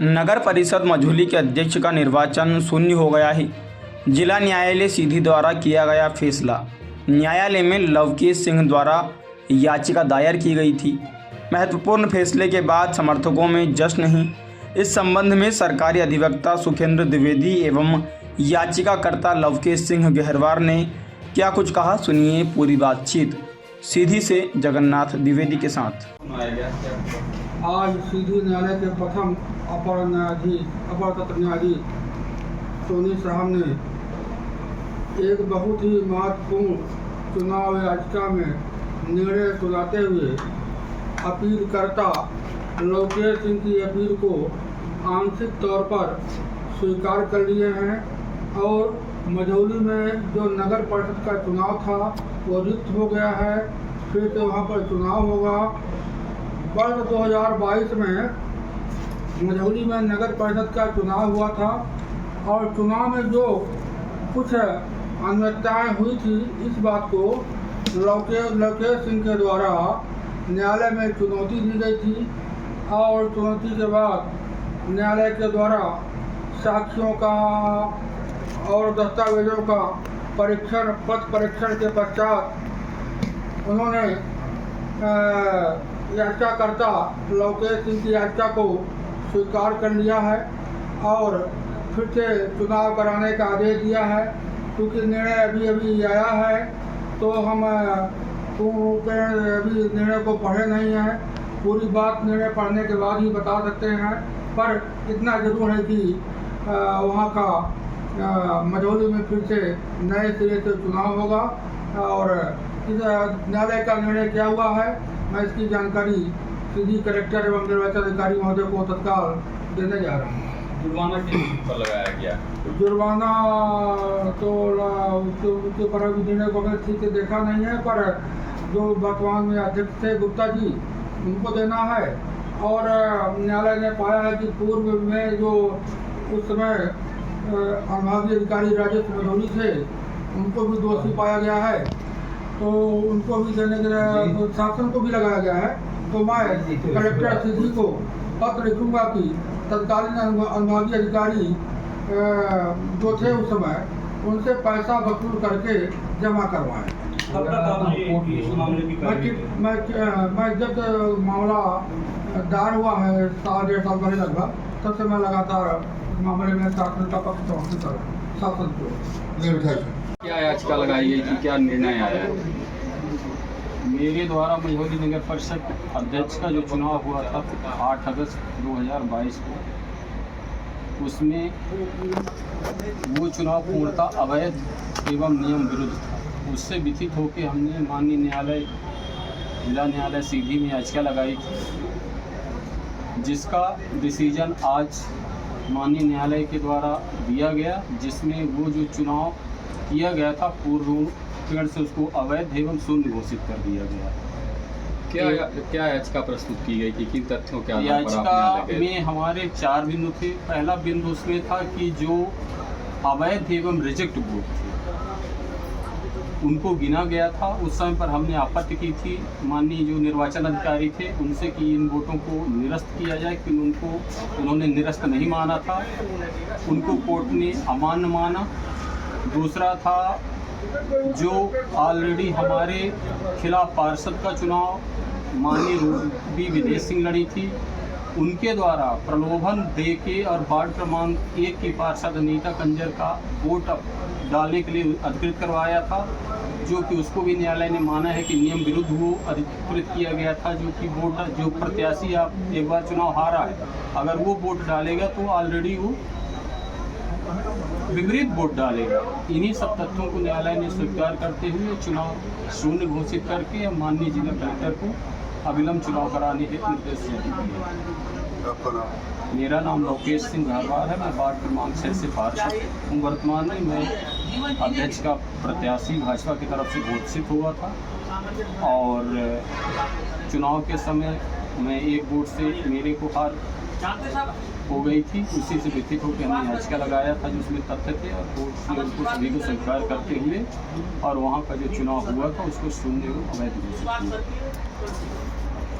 नगर परिषद मझौली के अध्यक्ष का निर्वाचन शून्य हो गया है। जिला न्यायालय सीधी द्वारा किया गया फैसला। न्यायालय में लवकेश सिंह द्वारा याचिका दायर की गई थी। महत्वपूर्ण फैसले के बाद समर्थकों में जश्न है। इस संबंध में सरकारी अधिवक्ता सुखेंद्र द्विवेदी एवं याचिकाकर्ता लवकेश सिंह गहरवार ने क्या कुछ कहा, सुनिए पूरी बातचीत सीधी से जगन्नाथ द्विवेदी के साथ। आज सीधी न्यायालय के प्रथम अपर सत्र न्यायाधीश सोनी साहब ने एक बहुत ही महत्वपूर्ण चुनाव याचिका में निर्णय सुनाते हुए अपीलकर्ता लवकेश सिंह की अपील को आंशिक तौर पर स्वीकार कर लिए हैं और मझौली में जो नगर परिषद का चुनाव था वो रिक्त हो गया है। फिर से वहाँ पर चुनाव होगा। वर्ष 2022 में मझौली में नगर परिषद का चुनाव हुआ था और चुनाव में जो कुछ अनियमितताएं हुई थी, इस बात को लवकेश सिंह के द्वारा न्यायालय में चुनौती दी गई थी और चुनौती के बाद न्यायालय के द्वारा साक्ष्यों का और दस्तावेजों का पथ परीक्षण के पश्चात उन्होंने याचिकाकर्ता लवकेश सिंह की याचिका को स्वीकार कर लिया है और फिर से चुनाव कराने का आदेश दिया है। क्योंकि निर्णय अभी आया है तो हम अभी निर्णय को पढ़े नहीं हैं। पूरी बात निर्णय पढ़ने के बाद ही बता सकते हैं, पर इतना जरूर है कि वहाँ का मझौली में फिर से नए सिरे से चुनाव होगा और इस न्यायालय का निर्णय क्या हुआ है, मैं इसकी जानकारी सीधी कलेक्टर एवं निर्वाचन अधिकारी महोदय को तत्काल देने जा रहा हूँ। जुर्माना किस पर लगाया गया? जुर्माना तो उसके ऊपर अभी निर्णय को ठीक से देखा नहीं है, पर जो वर्तमान में अध्यक्ष थे गुप्ता जी, उनको देना है। और न्यायालय ने पाया है कि पूर्व में जो उस समय अनुभागीय अधिकारी राजेश मधोनी थे, उनको भी दोषी पाया गया है, तो उनको भी देने के लिए शासन को भी लगाया गया है। तो मैं कलेक्टर सीधी को पत्र लिखूंगा कि तत्कालीन अनुभागीय अधिकारी जो थे उस समय, उनसे पैसा वसूल करके जमा करवाएं। मैं जब मामला दायर हुआ है 1.5 साल पहले लगभग, तब से मैं लगातार मामले में शासन का पक्ष समर्थन कर रहा हूँ। शासन को क्या याचिका लगाई गई थी, क्या निर्णय आया है? मेरे द्वारा मझौली नगर परिषद अध्यक्ष का जो चुनाव हुआ था 8 अगस्त 2022 को, उसमें वो चुनाव पूर्णतः अवैध एवं नियम विरुद्ध था। उससे व्यथित होकर हमने माननीय न्यायालय जिला न्यायालय सीधी में याचिका लगाई थी, जिसका डिसीजन आज माननीय न्यायालय के द्वारा दिया गया, जिसमें वो जो चुनाव किया गया था पूर्व से उसको अवैध एवं शून्य घोषित कर दिया गया। क्या याचिका प्रस्तुत की गई थी, किन तथ्यों के आधार पर याचिका में हमारे 4 बिंदु थे। पहला बिंदु उसमें था कि जो अवैध एवं रिजेक्ट वोट थे उनको गिना गया था। उस समय पर हमने आपत्ति की थी माननीय जो निर्वाचन अधिकारी थे उनसे कि इन वोटों को निरस्त किया जाए, कि उन्होंने निरस्त नहीं माना था, उनको कोर्ट ने अमान्य माना। दूसरा था जो ऑलरेडी हमारे खिलाफ पार्षद का चुनाव माननीय रूबी विदेश सिंह लड़ी थी, उनके द्वारा प्रलोभन देके और वार्ड क्रमांक 1 की पार्षद अनीता कंजर का वोट डालने के लिए अधिकृत करवाया था, जो कि उसको भी न्यायालय ने माना है कि नियम विरुद्ध वो अधिकृत किया गया था। जो कि वोट जो प्रत्याशी आप एक बार चुनाव हारा है, अगर वो वोट डालेगा तो ऑलरेडी वो विपरीत वोट डालेगा। इन्हीं सब तथ्यों को न्यायालय ने स्वीकार करते हुए चुनाव शून्य घोषित करके माननीय जिला कलेक्टर को अविलंब चुनाव कराने के निर्देश दिए। मेरा नाम लवकेश सिंह गहरवार है। मैं वार्ड क्रमांक 6 से पार्षद हूँ। वर्तमान में मैं अध्यक्ष का प्रत्याशी भाजपा की तरफ से घोषित हुआ था और चुनाव के समय मैं 1 वोट से मेरे को हार हो गई थी। उसी से व्यथित होकर हमने याचिका लगाया था जिसमें तथ्य थे और कोर्ट ने उनको सभी को स्वीकार करते हुए और वहाँ का जो चुनाव हुआ था उसको शून्य अवैध घोषित किया।